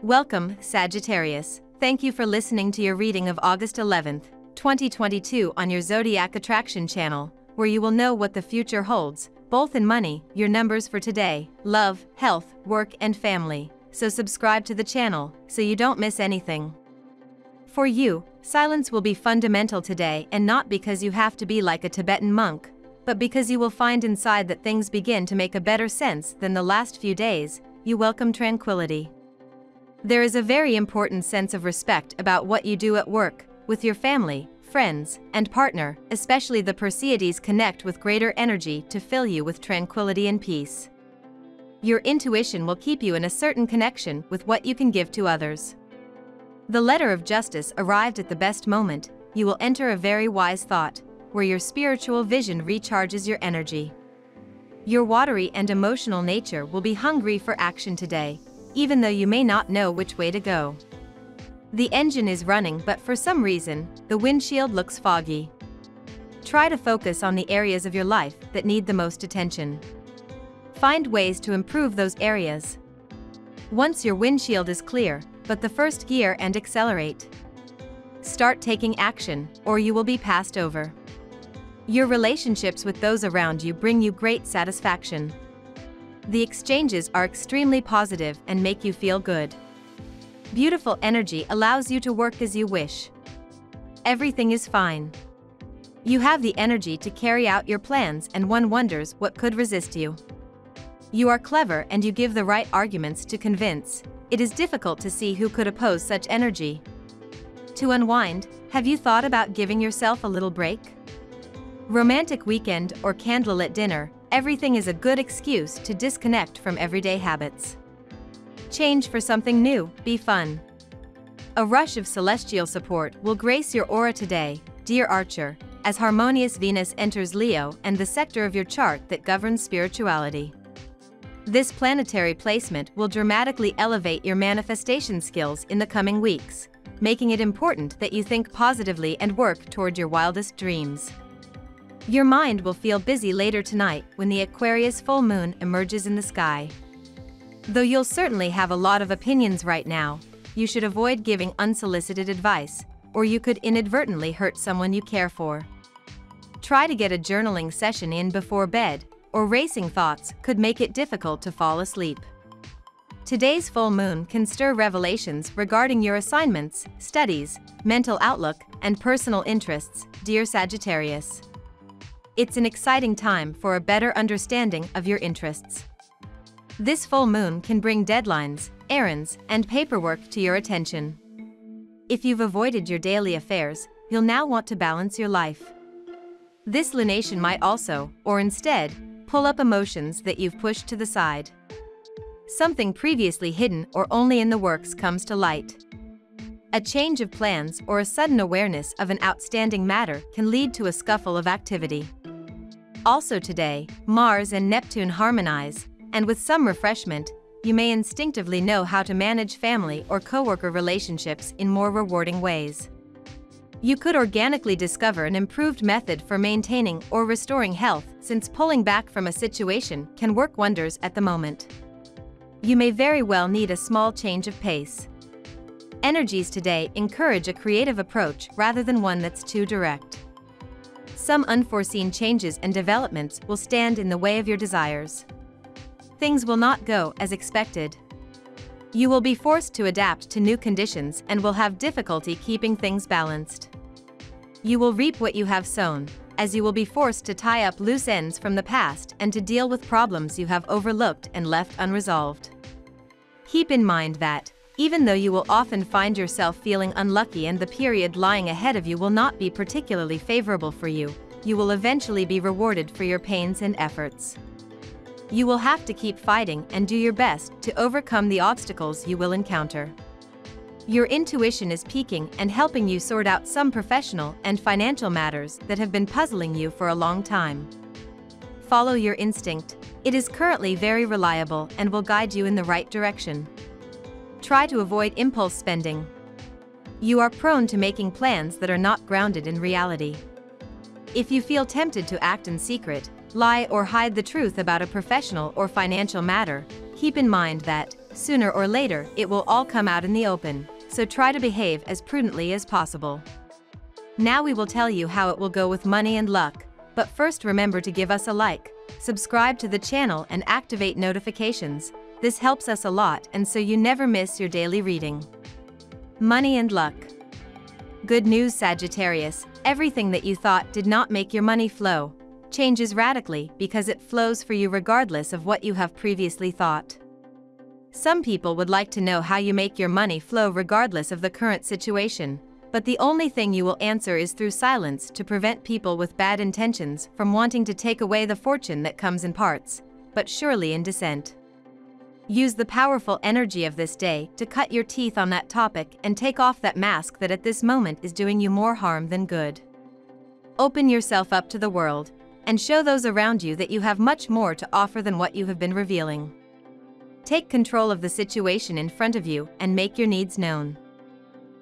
Welcome, Sagittarius. Thank you for listening to your reading of August 11th, 2022 on your Zodiac Attraction channel, where you will know what the future holds, both in money, your numbers for today, love, health, work and family. So subscribe to the channel, so you don't miss anything. For you, silence will be fundamental today, and not because you have to be like a Tibetan monk, but because you will find inside that things begin to make a better sense than the last few days. You welcome tranquility. There is a very important sense of respect about what you do at work, with your family, friends, and partner, especially the Perseids connect with greater energy to fill you with tranquility and peace. Your intuition will keep you in a certain connection with what you can give to others. The letter of justice arrived at the best moment. You will enter a very wise thought, where your spiritual vision recharges your energy. Your watery and emotional nature will be hungry for action today, even though you may not know which way to go. The engine is running, but for some reason, the windshield looks foggy. Try to focus on the areas of your life that need the most attention. Find ways to improve those areas. Once your windshield is clear, but the first gear and accelerate. Start taking action, or you will be passed over. Your relationships with those around you bring you great satisfaction. The exchanges are extremely positive and make you feel good. Beautiful energy allows you to work as you wish. Everything is fine. You have the energy to carry out your plans, and one wonders what could resist you. You are clever and you give the right arguments to convince. It is difficult to see who could oppose such energy. To unwind, have you thought about giving yourself a little break? Romantic weekend or candlelit dinner, everything is a good excuse to disconnect from everyday habits. Change for something new, be fun. A rush of celestial support will grace your aura today, dear Archer, as harmonious Venus enters Leo and the sector of your chart that governs spirituality. This planetary placement will dramatically elevate your manifestation skills in the coming weeks, making it important that you think positively and work toward your wildest dreams. Your mind will feel busy later tonight when the Aquarius full moon emerges in the sky. Though you'll certainly have a lot of opinions right now, you should avoid giving unsolicited advice, or you could inadvertently hurt someone you care for. Try to get a journaling session in before bed, or racing thoughts could make it difficult to fall asleep. Today's full moon can stir revelations regarding your assignments, studies, mental outlook, and personal interests, dear Sagittarius. It's an exciting time for a better understanding of your interests. This full moon can bring deadlines, errands, and paperwork to your attention. If you've avoided your daily affairs, you'll now want to balance your life. This lunation might also, or instead, pull up emotions that you've pushed to the side. Something previously hidden or only in the works comes to light. A change of plans or a sudden awareness of an outstanding matter can lead to a scuffle of activity. Also today, Mars and Neptune harmonize, and with some refreshment, you may instinctively know how to manage family or coworker relationships in more rewarding ways. You could organically discover an improved method for maintaining or restoring health, since pulling back from a situation can work wonders at the moment. You may very well need a small change of pace. Energies today encourage a creative approach rather than one that's too direct. Some unforeseen changes and developments will stand in the way of your desires. Things will not go as expected. You will be forced to adapt to new conditions and will have difficulty keeping things balanced. You will reap what you have sown, as you will be forced to tie up loose ends from the past and to deal with problems you have overlooked and left unresolved. Keep in mind that, even though you will often find yourself feeling unlucky and the period lying ahead of you will not be particularly favorable for you, you will eventually be rewarded for your pains and efforts. You will have to keep fighting and do your best to overcome the obstacles you will encounter. Your intuition is peaking and helping you sort out some professional and financial matters that have been puzzling you for a long time. Follow your instinct. It is currently very reliable and will guide you in the right direction. Try to avoid impulse spending. You are prone to making plans that are not grounded in reality. If you feel tempted to act in secret, lie or hide the truth about a professional or financial matter, keep in mind that, sooner or later it will all come out in the open, so try to behave as prudently as possible. Now we will tell you how it will go with money and luck, but first remember to give us a like, subscribe to the channel and activate notifications. This helps us a lot and so you never miss your daily reading. Money and luck. Good news, Sagittarius, everything that you thought did not make your money flow changes radically because it flows for you regardless of what you have previously thought. Some people would like to know how you make your money flow regardless of the current situation, but the only thing you will answer is through silence to prevent people with bad intentions from wanting to take away the fortune that comes in parts, but surely in descent. Use the powerful energy of this day to cut your teeth on that topic and take off that mask that at this moment is doing you more harm than good. Open yourself up to the world and show those around you that you have much more to offer than what you have been revealing. Take control of the situation in front of you and make your needs known.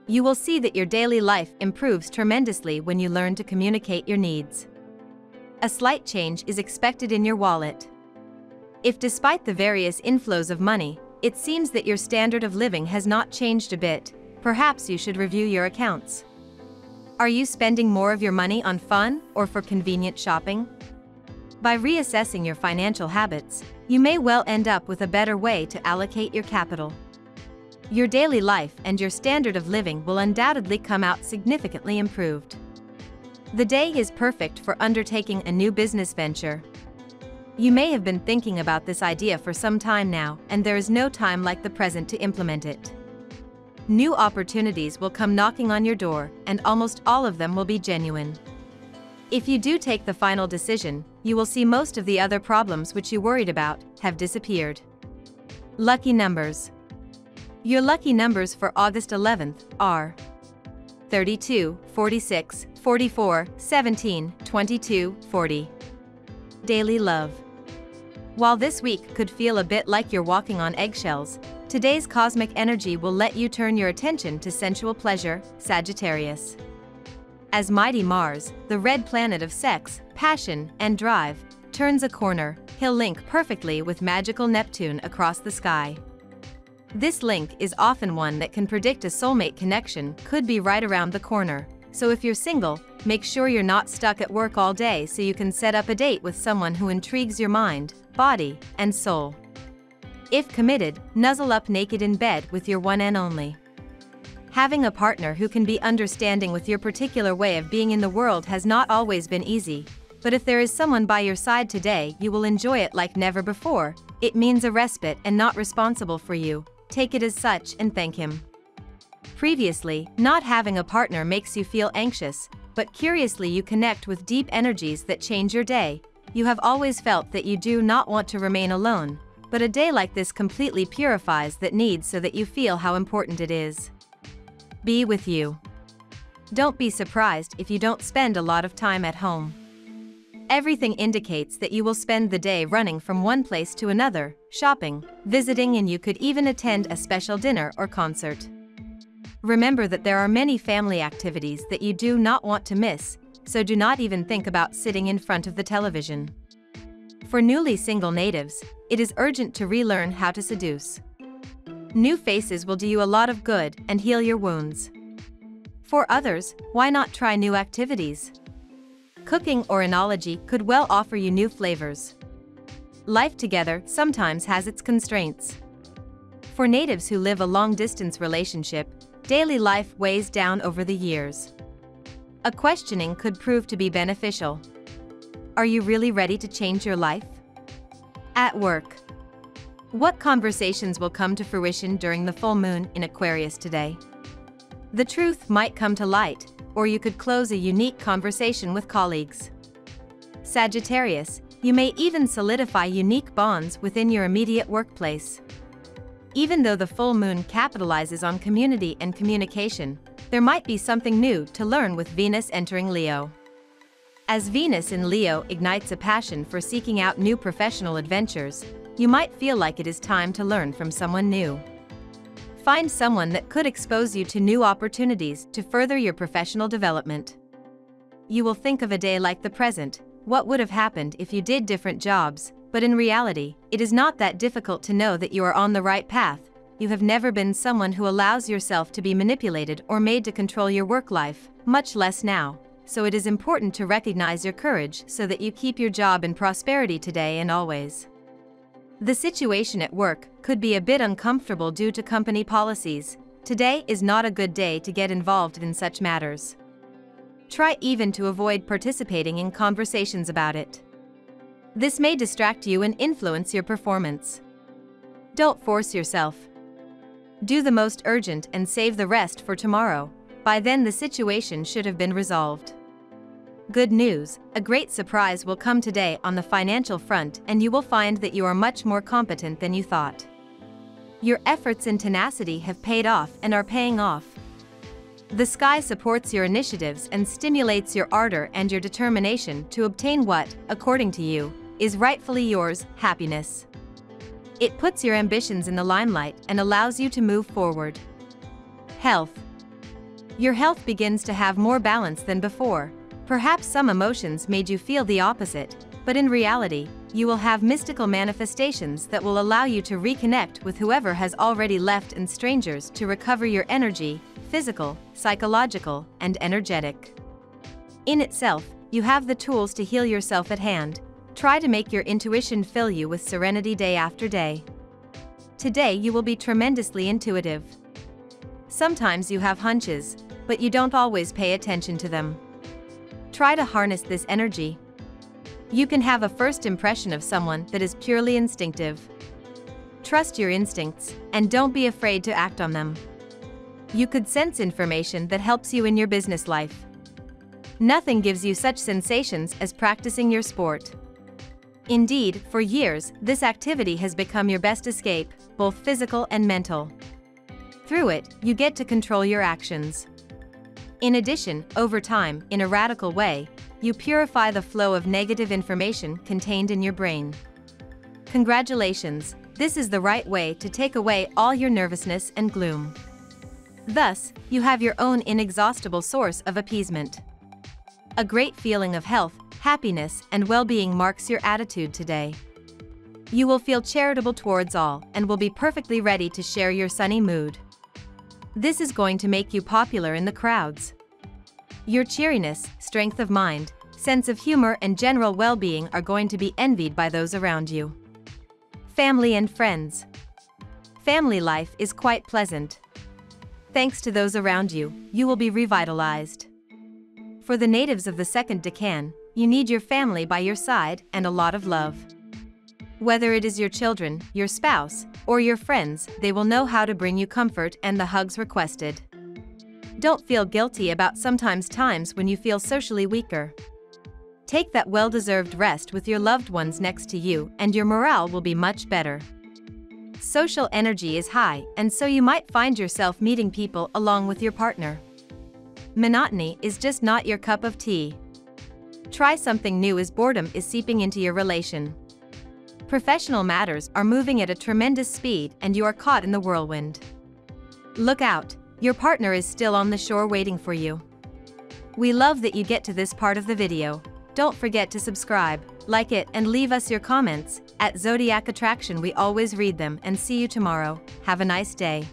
You will see that your daily life improves tremendously when you learn to communicate your needs. A slight change is expected in your wallet. If despite the various inflows of money, it seems that your standard of living has not changed a bit, perhaps you should review your accounts. Are you spending more of your money on fun or for convenient shopping? By reassessing your financial habits, you may well end up with a better way to allocate your capital. Your daily life and your standard of living will undoubtedly come out significantly improved. The day is perfect for undertaking a new business venture. You may have been thinking about this idea for some time now, and there is no time like the present to implement it. New opportunities will come knocking on your door, and almost all of them will be genuine. If you do take the final decision, you will see most of the other problems which you worried about have disappeared. Lucky numbers. Your lucky numbers for August 11th are 32, 46, 44, 17, 22, 40. Daily love. While this week could feel a bit like you're walking on eggshells, today's cosmic energy will let you turn your attention to sensual pleasure, Sagittarius. As mighty Mars, the red planet of sex, passion, and drive, turns a corner, he'll link perfectly with magical Neptune across the sky. This link is often one that can predict a soulmate connection could be right around the corner, so if you're single, make sure you're not stuck at work all day so you can set up a date with someone who intrigues your mind, body, and soul. If committed, nuzzle up naked in bed with your one and only. Having a partner who can be understanding with your particular way of being in the world has not always been easy, but if there is someone by your side today, you will enjoy it like never before. It means a respite and not responsible for you. Take it as such and thank him. Previously, not having a partner makes you feel anxious, but curiously you connect with deep energies that change your day. You have always felt that you do not want to remain alone, but a day like this completely purifies that need so that you feel how important it is. Be with you. Don't be surprised if you don't spend a lot of time at home. Everything indicates that you will spend the day running from one place to another, shopping, visiting, and you could even attend a special dinner or concert. Remember that there are many family activities that you do not want to miss, so do not even think about sitting in front of the television. For newly single natives, it is urgent to relearn how to seduce. New faces will do you a lot of good and heal your wounds. For others, why not try new activities? Cooking or enology could well offer you new flavors. Life together sometimes has its constraints. For natives who live a long-distance relationship, daily life weighs down over the years. A questioning could prove to be beneficial. Are you really ready to change your life? At work. What conversations will come to fruition during the full moon in Aquarius today? The truth might come to light, or you could close a unique conversation with colleagues. Sagittarius, you may even solidify unique bonds within your immediate workplace. Even though the full moon capitalizes on community and communication, there might be something new to learn with Venus entering Leo. As Venus in Leo ignites a passion for seeking out new professional adventures, you might feel like it is time to learn from someone new. Find someone that could expose you to new opportunities to further your professional development. You will think of a day like the present, what would have happened if you did different jobs, but in reality, it is not that difficult to know that you are on the right path, you have never been someone who allows yourself to be manipulated or made to control your work life, much less now. So it is important to recognize your courage so that you keep your job and prosperity today and always. The situation at work could be a bit uncomfortable due to company policies. Today is not a good day to get involved in such matters. Try even to avoid participating in conversations about it. This may distract you and influence your performance. Don't force yourself. Do the most urgent and save the rest for tomorrow. By then the situation should have been resolved. Good news, a great surprise will come today on the financial front, and you will find that you are much more competent than you thought. Your efforts and tenacity have paid off and are paying off. The sky supports your initiatives and stimulates your ardor and your determination to obtain what, according to you, is rightfully yours, happiness. It puts your ambitions in the limelight and allows you to move forward. Health. Your health begins to have more balance than before. Perhaps some emotions made you feel the opposite, but in reality, you will have mystical manifestations that will allow you to reconnect with whoever has already left and strangers to recover your energy, physical, psychological, and energetic. In itself, you have the tools to heal yourself at hand. Try to make your intuition fill you with serenity day after day. Today you will be tremendously intuitive. Sometimes you have hunches, but you don't always pay attention to them. Try to harness this energy. You can have a first impression of someone that is purely instinctive. Trust your instincts, and don't be afraid to act on them. You could sense information that helps you in your business life. Nothing gives you such sensations as practicing your sport. Indeed, for years, this activity has become your best escape, both physical and mental. Through it, you get to control your actions. In addition, over time, in a radical way, you purify the flow of negative information contained in your brain. Congratulations, this is the right way to take away all your nervousness and gloom. Thus, you have your own inexhaustible source of appeasement. A great feeling of health, happiness, and well-being marks your attitude today. You will feel charitable towards all and will be perfectly ready to share your sunny mood. This is going to make you popular in the crowds. Your cheeriness, strength of mind, sense of humor, and general well-being are going to be envied by those around you. Family and friends. Family life is quite pleasant. Thanks to those around you, you will be revitalized. For the natives of the second decan, you need your family by your side and a lot of love. Whether it is your children, your spouse, or your friends, they will know how to bring you comfort and the hugs requested. Don't feel guilty about times when you feel socially weaker. Take that well-deserved rest with your loved ones next to you, and your morale will be much better. Social energy is high, and so you might find yourself meeting people along with your partner. Monotony is just not your cup of tea. Try something new as boredom is seeping into your relation. Professional matters are moving at a tremendous speed and you are caught in the whirlwind. Look out, your partner is still on the shore waiting for you. We love that you get to this part of the video. Don't forget to subscribe, like it, and leave us your comments. At Zodiac Attraction we always read them, and see you tomorrow. Have a nice day.